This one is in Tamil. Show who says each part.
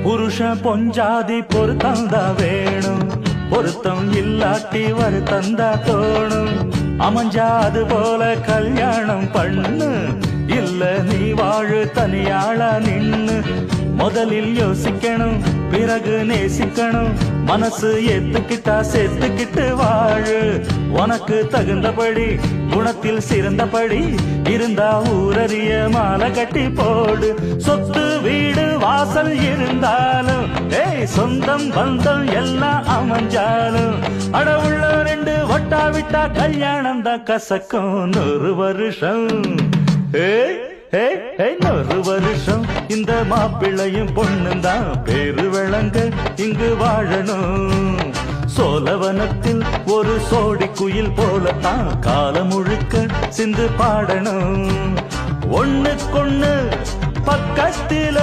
Speaker 1: புருஷன் பொஞ்சாதி பொருத்தந்தா வேணும், பொருத்தம் இல்லாட்டி வருத்தந்தா தோணும். அமைஞ்சா அது போல கல்யாணம் பண்ணு, இல்ல நீ வாழு தனியாளா நின்னு. முதலில் யோசிக்கணும், பிறகு நேசிக்கணும், மனசு ஏத்துக்கிட்டா சேர்த்துக்கிட்டு வாழு. உனக்கு தகுந்தபடி குணத்தில் சிறந்தபடி இருந்தா ஊரறிய மாலை கட்டி போடு. சொத்து வீடு வாசல் இருந்தாலும் சொந்தம் பந்தம் எல்லாம் அமைஞ்சாலும் அடவுள்ள ரெண்டு வட்டா விட்டா கல்யாணம் தான் கசக்கும் 100 வருஷம். 100 வருஷம் இந்த மாப்பிள்ளையும் பொண்ணும் தான் பேரு விளங்க இங்கு வாழணும். சோழவனத்தில் ஒரு சோடி குயில் போலத்தான் காலம் முழுக்க சிந்து பாடணும். ஒண்ணுக்கொண்ணு பக்கத்தில